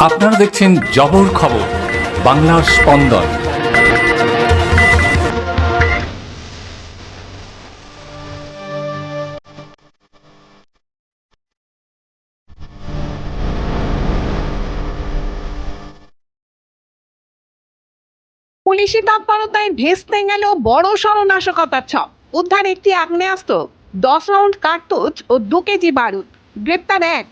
আপনারা দেখছেন জবর খবর, বাংলার স্পন্দন। পুলিশি তৎপরতায় ভেস্তে গেল বড় সড় নাশকতার ছক। উদ্ধার একটি আগ্নেয়াস্ত্র, 10 রাউন্ড কার্তুজ ও 2 কেজি বারুদ। গ্রেপ্তার এক।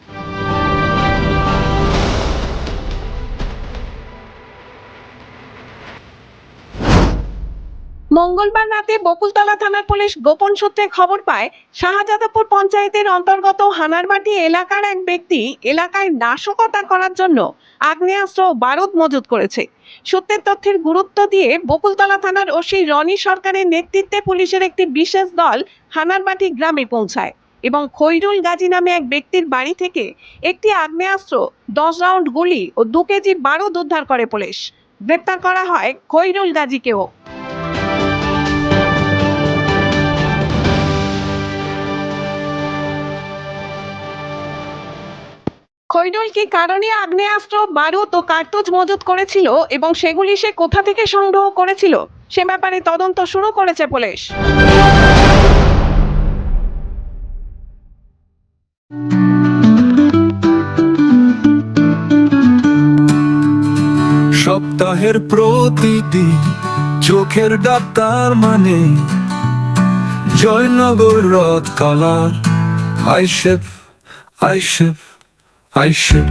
মঙ্গলবার রাতে বকুলতলা থানার পুলিশ গোপন সূত্রে খবর পায়, শাহজাদাপুর পঞ্চায়েতের অন্তর্গত হানারবাটি এলাকার এক ব্যক্তি এলাকায় নাশকতা করার জন্য আগ্নেয়াস্ত্র ও বারুদ মজুত করেছে। সূত্রের তথ্যের গুরুত্ব দিয়ে বকুলতলা থানার ওসি রনি সরকারের নেতৃত্বে পুলিশের একটি বিশেষ দল হানারবাটি গ্রামে পৌঁছায় এবং খৈরুল গাজী নামে এক ব্যক্তির বাড়ি থেকে একটি আগ্নেয়াস্ত্র, 10 রাউন্ড গুলি ও 2 কেজি বারুদ উদ্ধার করে পুলিশ। গ্রেপ্তার করা হয় খৈরুল গাজীকেও। খৈরুল কি কারণে আগ্নেয়াস্ত্র, বারুদ ও কার্তুজ মজুত করেছিল এবং সেগুলি সে কোথা থেকে সংগ্রহ করেছিল সে ব্যাপারে তদন্ত শুরু করেছে পুলিশ। সপ্তাহের প্রতিদিন চোখের ডাক্তার মানে জয়নগর রথ কালার আইসেফ আইসেফ আইসেফ